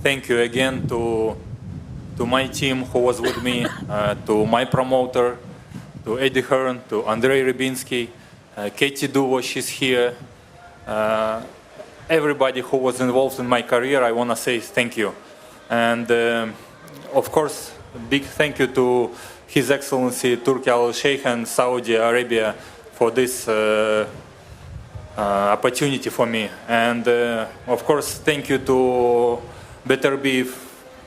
thank you again to my team who was with me, to my promoter, to Eddie Hearn, to Andrei Rybinski, Katie Duvo, she's here. Everybody who was involved in my career, I want to say thank you. And of course, big thank you to His Excellency Turki Al-Sheikh and Saudi Arabia for this opportunity for me. And of course, thank you to Beterbiev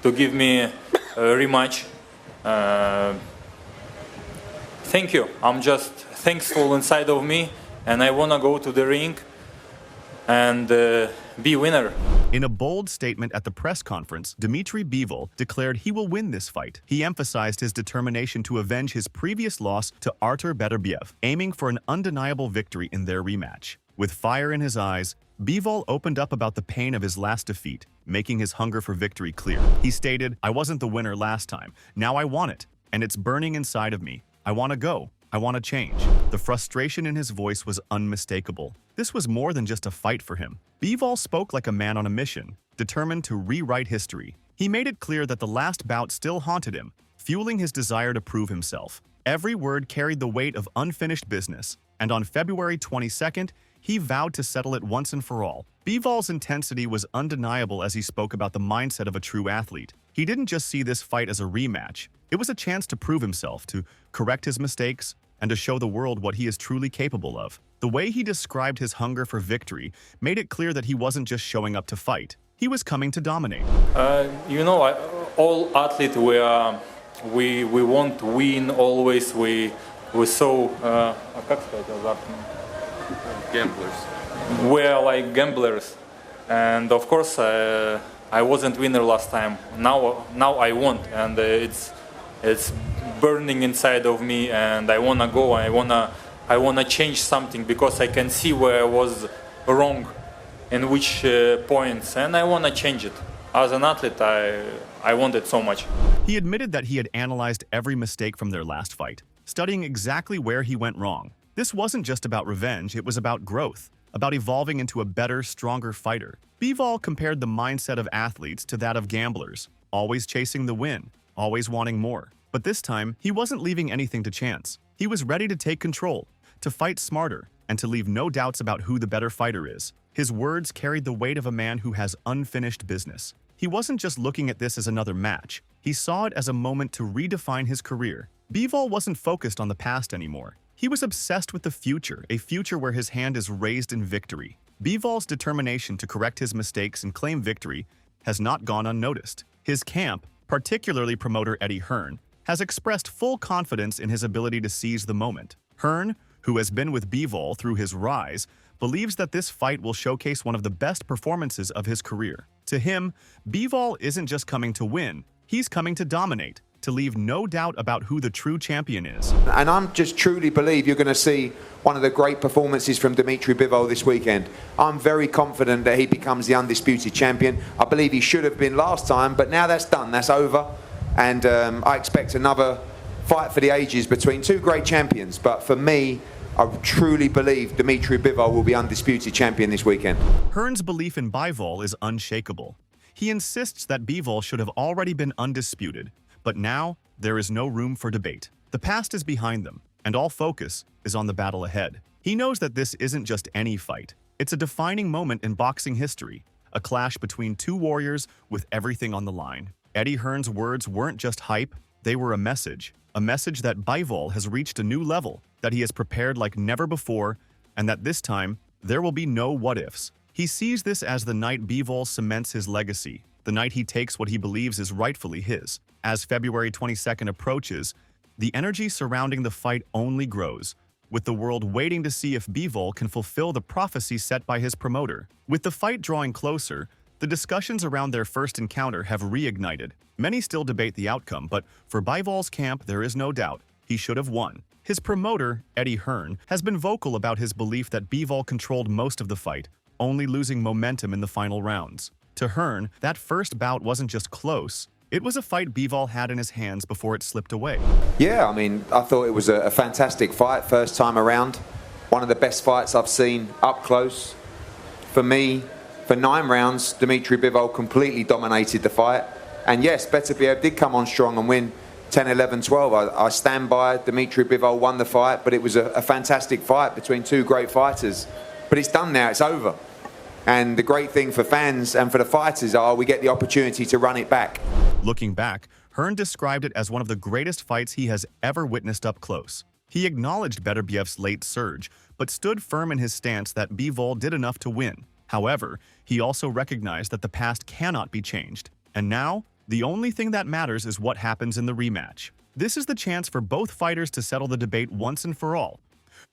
to give me a rematch. Thank you. I'm just thankful inside of me, and I want to go to the ring and be winner. In a bold statement at the press conference, Dmitry Bivol declared he will win this fight. He emphasized his determination to avenge his previous loss to Artur Beterbiev, aiming for an undeniable victory in their rematch. With fire in his eyes, Bivol opened up about the pain of his last defeat, making his hunger for victory clear. He stated, "I wasn't the winner last time. Now I want it, and it's burning inside of me. I want to go. I want to change." The frustration in his voice was unmistakable. This was more than just a fight for him. Bivol spoke like a man on a mission, determined to rewrite history. He made it clear that the last bout still haunted him, fueling his desire to prove himself. Every word carried the weight of unfinished business, and on February 22nd, he vowed to settle it once and for all. Bivol's intensity was undeniable as he spoke about the mindset of a true athlete. He didn't just see this fight as a rematch. It was a chance to prove himself, to correct his mistakes, and to show the world what he is truly capable of. The way he described his hunger for victory made it clear that he wasn't just showing up to fight. He was coming to dominate. All athletes, we want to win always. We so gamblers. We're like gamblers, and of course I wasn't winner last time. Now I want, and it's burning inside of me, and I wanna go. I wanna change something because I can see where I was wrong, in which points, and I wanna change it. As an athlete, I want it so much. He admitted that he had analyzed every mistake from their last fight, studying exactly where he went wrong. This wasn't just about revenge, it was about growth, about evolving into a better, stronger fighter. Bivol compared the mindset of athletes to that of gamblers, always chasing the win, always wanting more. But this time, he wasn't leaving anything to chance. He was ready to take control, to fight smarter, and to leave no doubts about who the better fighter is. His words carried the weight of a man who has unfinished business. He wasn't just looking at this as another match. He saw it as a moment to redefine his career. Bivol wasn't focused on the past anymore. He was obsessed with the future, a future where his hand is raised in victory. Bivol's determination to correct his mistakes and claim victory has not gone unnoticed. His camp, particularly promoter Eddie Hearn, has expressed full confidence in his ability to seize the moment. Hearn, who has been with Bivol through his rise, believes that this fight will showcase one of the best performances of his career. To him, Bivol isn't just coming to win, he's coming to dominate, to leave no doubt about who the true champion is. And I'm just truly believe you're going to see one of the great performances from Dmitry Bivol this weekend. I'm very confident that he becomes the undisputed champion. I believe he should have been last time, but now that's done, that's over. And I expect another fight for the ages between two great champions. But for me, I truly believe Dmitry Bivol will be undisputed champion this weekend. Hearn's belief in Bivol is unshakable. He insists that Bivol should have already been undisputed, but now there is no room for debate. The past is behind them, and all focus is on the battle ahead. He knows that this isn't just any fight. It's a defining moment in boxing history, a clash between two warriors with everything on the line. Eddie Hearn's words weren't just hype, they were a message that Bivol has reached a new level, that he has prepared like never before, and that this time, there will be no what-ifs. He sees this as the night Bivol cements his legacy, the night he takes what he believes is rightfully his. As February 22nd approaches, the energy surrounding the fight only grows, with the world waiting to see if Bivol can fulfill the prophecy set by his promoter. With the fight drawing closer, the discussions around their first encounter have reignited. Many still debate the outcome, but for Bivol's camp, there is no doubt. He should have won. His promoter, Eddie Hearn, has been vocal about his belief that Bivol controlled most of the fight, only losing momentum in the final rounds. To Hearn, that first bout wasn't just close, it was a fight Bivol had in his hands before it slipped away. Yeah, I mean, I thought it was a fantastic fight first time around. One of the best fights I've seen up close. For me, For 9 rounds, Dmitry Bivol completely dominated the fight. And yes, Beterbiev did come on strong and win 10, 11, 12. I stand by. Dmitry Bivol won the fight, but it was a fantastic fight between 2 great fighters. But it's done now, it's over. And the great thing for fans and for the fighters are we get the opportunity to run it back. Looking back, Hearn described it as one of the greatest fights he has ever witnessed up close. He acknowledged Beterbiev's late surge, but stood firm in his stance that Bivol did enough to win. However, he also recognized that the past cannot be changed. And now, the only thing that matters is what happens in the rematch. This is the chance for both fighters to settle the debate once and for all.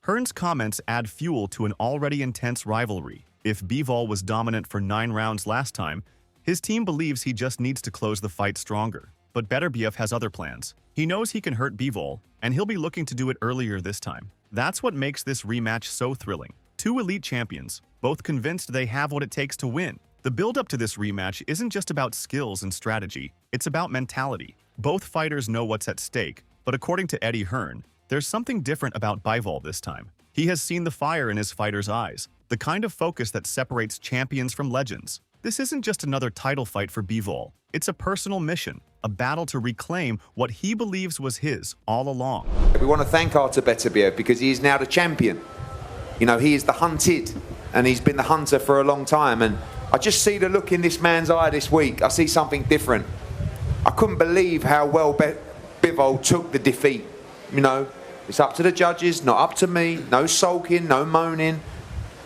Hearn's comments add fuel to an already intense rivalry. If Bivol was dominant for 9 rounds last time, his team believes he just needs to close the fight stronger. But Beterbiev has other plans. He knows he can hurt Bivol, and he'll be looking to do it earlier this time. That's what makes this rematch so thrilling. 2 elite champions, both convinced they have what it takes to win. The build-up to this rematch isn't just about skills and strategy, it's about mentality. Both fighters know what's at stake, but according to Eddie Hearn, there's something different about Bivol this time. He has seen the fire in his fighter's eyes, the kind of focus that separates champions from legends. This isn't just another title fight for Bivol. It's a personal mission, a battle to reclaim what he believes was his all along. We want to thank Artur Beterbiev because he is now the champion. You know, he is the hunted, and he's been the hunter for a long time. And I just see the look in this man's eye this week. I see something different. I couldn't believe how well Bivol took the defeat. You know, it's up to the judges, not up to me. No sulking, no moaning.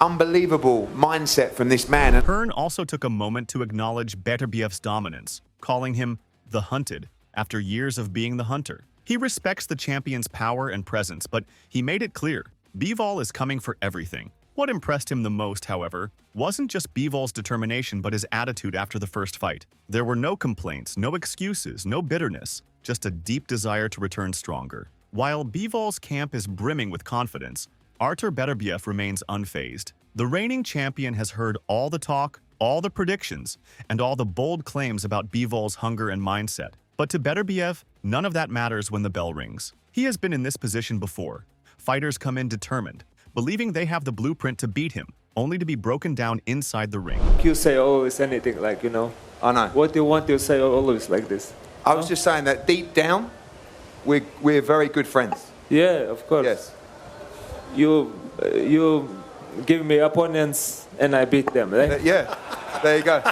Unbelievable mindset from this man. Hearn also took a moment to acknowledge Beterbiev's dominance, calling him the hunted after years of being the hunter. He respects the champion's power and presence, but he made it clear, Bivol is coming for everything. What impressed him the most, however, wasn't just Bivol's determination but his attitude after the first fight. There were no complaints, no excuses, no bitterness, just a deep desire to return stronger. While Bivol's camp is brimming with confidence, Artur Beterbiev remains unfazed. The reigning champion has heard all the talk, all the predictions, and all the bold claims about Bivol's hunger and mindset. But to Beterbiev, none of that matters when the bell rings. He has been in this position before. Fighters come in determined, believing they have the blueprint to beat him, only to be broken down inside the ring. You say always anything like, you know. I know. What you want to say always like this. I was just saying that deep down, we're very good friends. Yeah, of course. Yes. You give me opponents and I beat them, right? Yeah, there you go.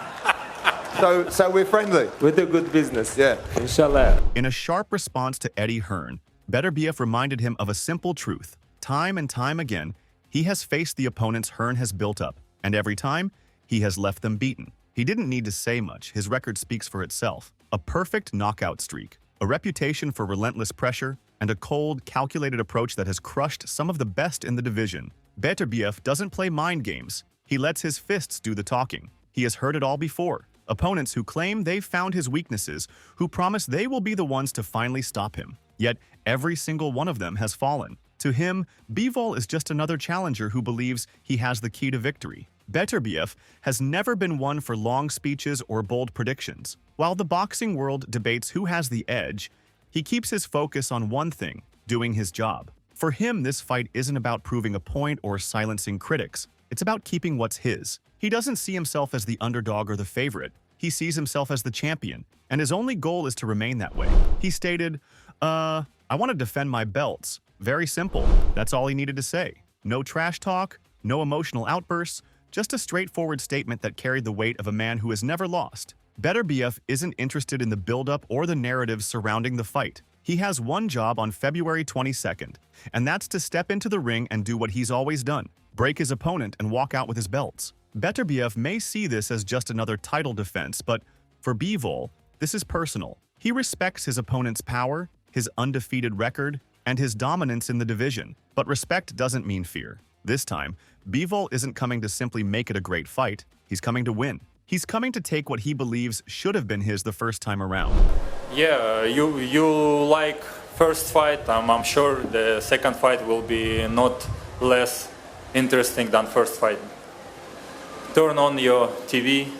So we're friendly. With a good business. Yeah. Inshallah. In a sharp response to Eddie Hearn, Beterbiev reminded him of a simple truth. Time and time again, he has faced the opponents Hearn has built up, and every time, he has left them beaten. He didn't need to say much, his record speaks for itself. A perfect knockout streak, a reputation for relentless pressure, and a cold, calculated approach that has crushed some of the best in the division. Beterbiev doesn't play mind games. He lets his fists do the talking. He has heard it all before. Opponents who claim they've found his weaknesses, who promise they will be the ones to finally stop him. Yet, every single one of them has fallen. To him, Bivol is just another challenger who believes he has the key to victory. Beterbiev has never been one for long speeches or bold predictions. While the boxing world debates who has the edge, he keeps his focus on one thing, doing his job. For him, this fight isn't about proving a point or silencing critics. It's about keeping what's his. He doesn't see himself as the underdog or the favorite. He sees himself as the champion, and his only goal is to remain that way. He stated, I want to defend my belts. Very simple. That's all he needed to say. No trash talk, no emotional outbursts, just a straightforward statement that carried the weight of a man who has never lost. Beterbiev isn't interested in the build-up or the narratives surrounding the fight. He has one job on February 22nd, and that's to step into the ring and do what he's always done, break his opponent and walk out with his belts. Beterbiev may see this as just another title defense, but for Bivol, this is personal. He respects his opponent's power, his undefeated record, and his dominance in the division. But respect doesn't mean fear. This time, Bivol isn't coming to simply make it a great fight. He's coming to win. He's coming to take what he believes should have been his the first time around. Yeah, you like first fight. I'm sure the second fight will be not less interesting than first fight. Turn on your TV,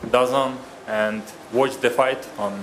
DAZN, and watch the fight on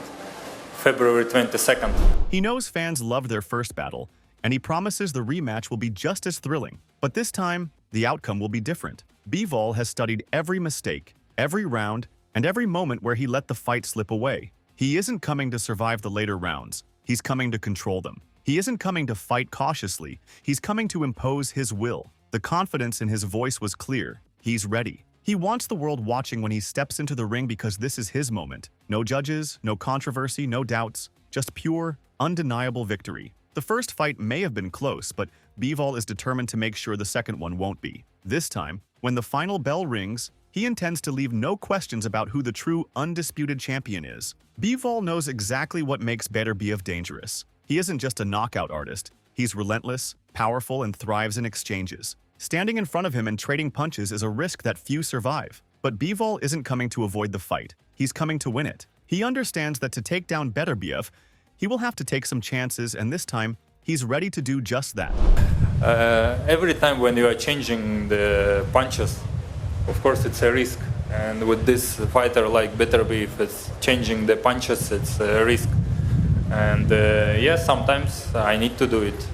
February 22nd. He knows fans loved their first battle, and he promises the rematch will be just as thrilling. But this time, the outcome will be different. Bivol has studied every mistake, every round, and every moment where he let the fight slip away. He isn't coming to survive the later rounds. He's coming to control them. He isn't coming to fight cautiously. He's coming to impose his will. The confidence in his voice was clear. He's ready. He wants the world watching when he steps into the ring because this is his moment. No judges, no controversy, no doubts. Just pure, undeniable victory. The first fight may have been close, but Bivol is determined to make sure the second one won't be. This time, when the final bell rings, he intends to leave no questions about who the true undisputed champion is. Bivol knows exactly what makes Beterbiev dangerous. He isn't just a knockout artist. He's relentless, powerful, and thrives in exchanges. Standing in front of him and trading punches is a risk that few survive. But Bivol isn't coming to avoid the fight. He's coming to win it. He understands that to take down Beterbiev, he will have to take some chances, and this time, he's ready to do just that. Every time when you are changing the punches, of course it's a risk. And with this fighter like Beterbiev, it's changing the punches, it's a risk. And yes, sometimes I need to do it,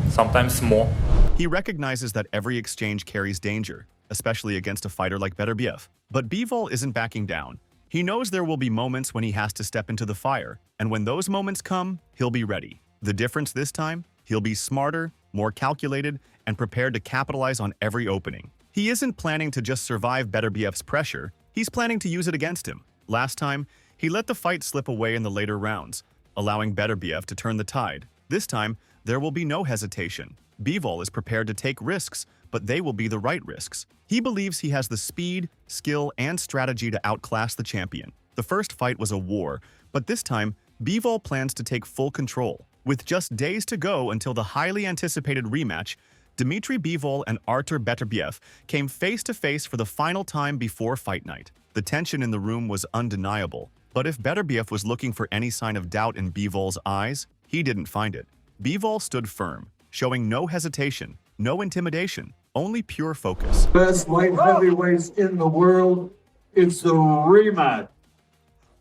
sometimes more. He recognizes that every exchange carries danger, especially against a fighter like Beterbiev. But Bivol isn't backing down. He knows there will be moments when he has to step into the fire, and when those moments come, he'll be ready. The difference this time? He'll be smarter, more calculated, and prepared to capitalize on every opening. He isn't planning to just survive Beterbiev's pressure, he's planning to use it against him. Last time, he let the fight slip away in the later rounds, allowing Beterbiev to turn the tide. This time, there will be no hesitation. Bivol is prepared to take risks, but they will be the right risks. He believes he has the speed, skill, and strategy to outclass the champion. The first fight was a war, but this time, Bivol plans to take full control. With just days to go until the highly anticipated rematch, Dmitry Bivol and Artur Beterbiev came face-to-face for the final time before fight night. The tension in the room was undeniable, but if Beterbiev was looking for any sign of doubt in Bivol's eyes, he didn't find it. Bivol stood firm, showing no hesitation, no intimidation, only pure focus. Best light heavyweights in the world. It's a rematch.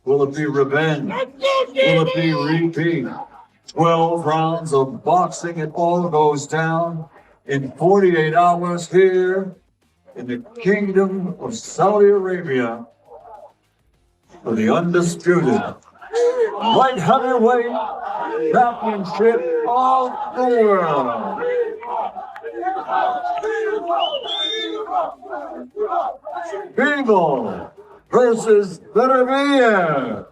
Will it be revenge? Will it be repeat? 12 rounds of boxing. It all goes down in 48 hours here in the Kingdom of Saudi Arabia for the undisputed light heavyweight championship of the world. Bivol versus Beterbiev.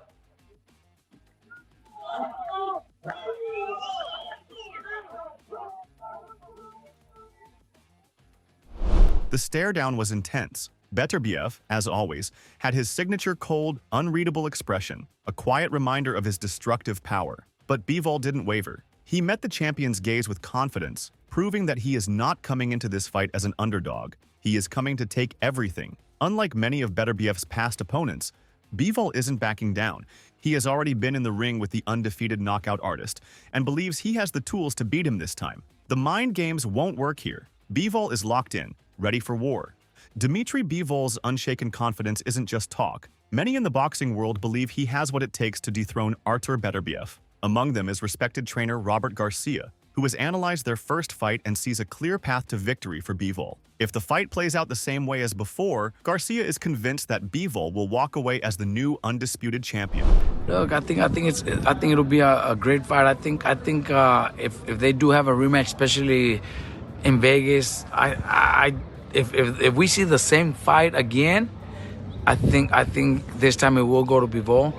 The stare-down was intense. Beterbiev, as always, had his signature cold, unreadable expression, a quiet reminder of his destructive power. But Bivol didn't waver. He met the champion's gaze with confidence, proving that he is not coming into this fight as an underdog. He is coming to take everything. Unlike many of Beterbiev's past opponents, Bivol isn't backing down. He has already been in the ring with the undefeated knockout artist and believes he has the tools to beat him this time. The mind games won't work here. Bivol is locked in, ready for war. Dmitry Bivol's unshaken confidence isn't just talk. Many in the boxing world believe he has what it takes to dethrone Artur Beterbiev. Among them is respected trainer Robert Garcia, who has analyzed their first fight and sees a clear path to victory for Bivol. If the fight plays out the same way as before, Garcia is convinced that Bivol will walk away as the new undisputed champion. Look, I think it'll be a great fight. I think if they do have a rematch, especially in Vegas, if we see the same fight again, I think this time it will go to Bivol.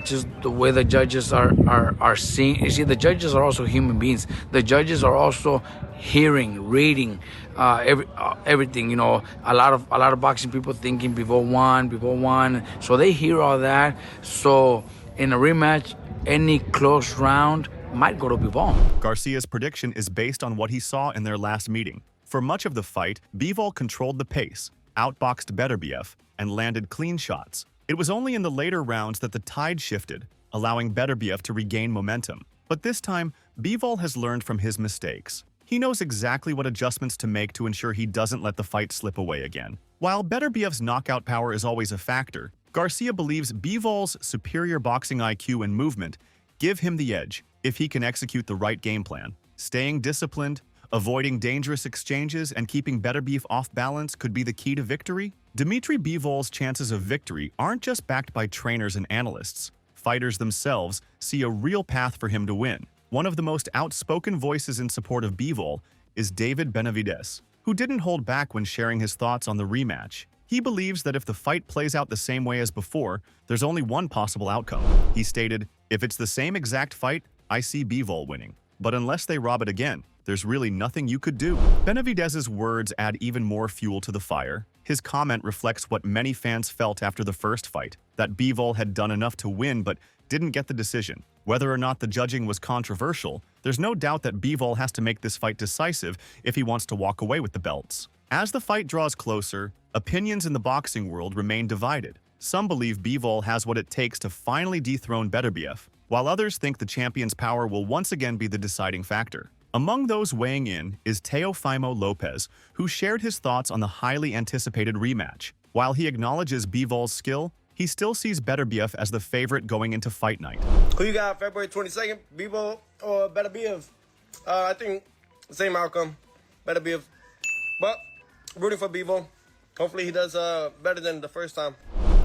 Just the way the judges are seeing. You see, the judges are also human beings. The judges are also hearing, reading, everything. You know, a lot of boxing people thinking Bivol won. So they hear all that. So in a rematch, any close round might go to Bivol. Garcia's prediction is based on what he saw in their last meeting. For much of the fight, Bivol controlled the pace, outboxed Beterbiev, and landed clean shots. It was only in the later rounds that the tide shifted, allowing Beterbiev to regain momentum. But this time, Bivol has learned from his mistakes. He knows exactly what adjustments to make to ensure he doesn't let the fight slip away again. While Beterbiev's knockout power is always a factor, Garcia believes Bivol's superior boxing IQ and movement give him the edge if he can execute the right game plan. Staying disciplined, Avoiding dangerous exchanges and keeping Beterbiev off balance could be the key to victory? Dmitry Bivol's chances of victory aren't just backed by trainers and analysts. Fighters themselves see a real path for him to win. One of the most outspoken voices in support of Bivol is David Benavides, who didn't hold back when sharing his thoughts on the rematch. He believes that if the fight plays out the same way as before, there's only one possible outcome. He stated, "If it's the same exact fight, I see Bivol winning. But unless they rob it again, there's really nothing you could do." Benavides's words add even more fuel to the fire. His comment reflects what many fans felt after the first fight, that Bivol had done enough to win but didn't get the decision. Whether or not the judging was controversial, there's no doubt that Bivol has to make this fight decisive if he wants to walk away with the belts. As the fight draws closer, opinions in the boxing world remain divided. Some believe Bivol has what it takes to finally dethrone Beterbiev, while others think the champion's power will once again be the deciding factor. Among those weighing in is Teofimo Lopez, who shared his thoughts on the highly anticipated rematch. While he acknowledges Bivol's skill, he still sees Beterbiev as the favorite going into fight night. Who you got February 22nd, Bivol or Beterbiev? I think same outcome, Beterbiev. But rooting for Bivol. Hopefully he does better than the first time.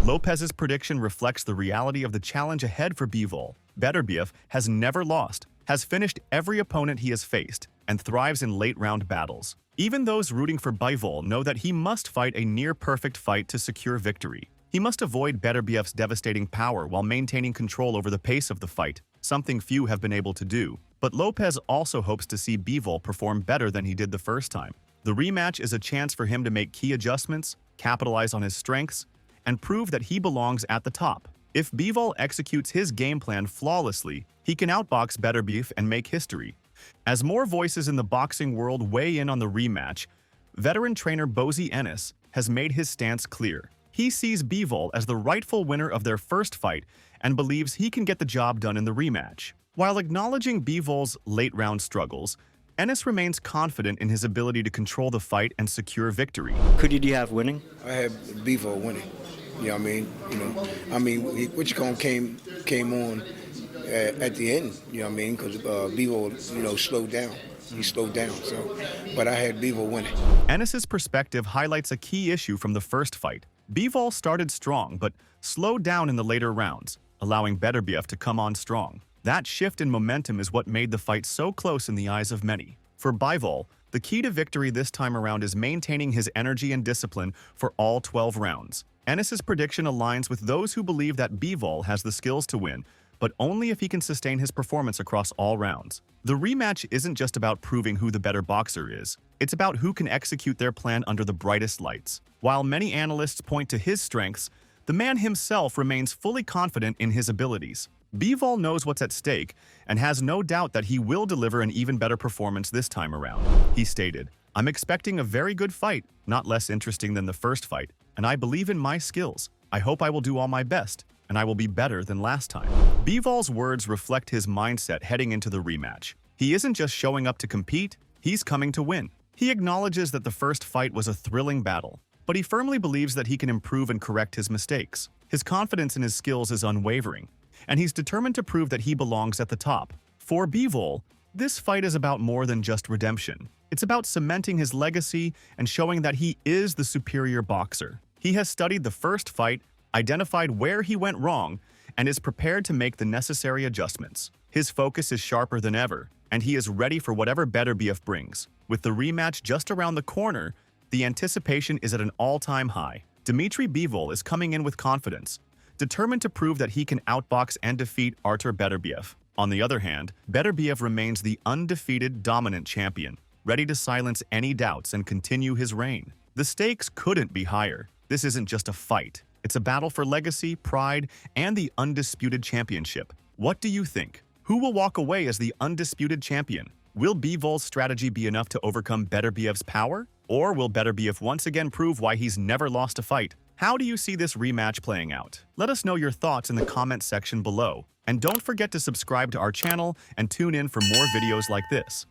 Lopez's prediction reflects the reality of the challenge ahead for Bivol. Beterbiev has never lost, has finished every opponent he has faced, and thrives in late-round battles. Even those rooting for Bivol know that he must fight a near-perfect fight to secure victory. He must avoid Beterbiev's devastating power while maintaining control over the pace of the fight, something few have been able to do. But Lopez also hopes to see Bivol perform better than he did the first time. The rematch is a chance for him to make key adjustments, capitalize on his strengths, and prove that he belongs at the top. If Bivol executes his game plan flawlessly, he can outbox Beterbiev and make history. As more voices in the boxing world weigh in on the rematch, veteran trainer Bozy Ennis has made his stance clear. He sees Bivol as the rightful winner of their first fight and believes he can get the job done in the rematch. While acknowledging Bivol's late-round struggles, Ennis remains confident in his ability to control the fight and secure victory. Who did you have winning? I had Bivol winning. You know what I mean? Whichcomb came on at the end. You know what I mean? Because Bivol, slowed down. He slowed down. But I had Bivol winning. Ennis's perspective highlights a key issue from the first fight. Bivol started strong, but slowed down in the later rounds, allowing Beterbiev to come on strong. That shift in momentum is what made the fight so close in the eyes of many. For Bivol, the key to victory this time around is maintaining his energy and discipline for all 12 rounds. Ennis's prediction aligns with those who believe that Bivol has the skills to win, but only if he can sustain his performance across all rounds. The rematch isn't just about proving who the better boxer is. It's about who can execute their plan under the brightest lights. While many analysts point to his strengths, the man himself remains fully confident in his abilities. Bivol knows what's at stake and has no doubt that he will deliver an even better performance this time around. He stated, "I'm expecting a very good fight, not less interesting than the first fight, and I believe in my skills. I hope I will do all my best, and I will be better than last time." Bivol's words reflect his mindset heading into the rematch. He isn't just showing up to compete, he's coming to win. He acknowledges that the first fight was a thrilling battle, but he firmly believes that he can improve and correct his mistakes. His confidence in his skills is unwavering, and he's determined to prove that he belongs at the top. For Bivol, this fight is about more than just redemption. It's about cementing his legacy and showing that he is the superior boxer. He has studied the first fight, identified where he went wrong, and is prepared to make the necessary adjustments. His focus is sharper than ever, and he is ready for whatever Beterbiev brings. With the rematch just around the corner, the anticipation is at an all-time high. Dmitry Bivol is coming in with confidence, determined to prove that he can outbox and defeat Artur Beterbiev. On the other hand, Beterbiev remains the undefeated dominant champion, ready to silence any doubts and continue his reign. The stakes couldn't be higher. This isn't just a fight. It's a battle for legacy, pride, and the undisputed championship. What do you think? Who will walk away as the undisputed champion? Will Bivol's strategy be enough to overcome Beterbiev's power? Or will Beterbiev once again prove why he's never lost a fight? How do you see this rematch playing out? Let us know your thoughts in the comments section below. And don't forget to subscribe to our channel and tune in for more videos like this.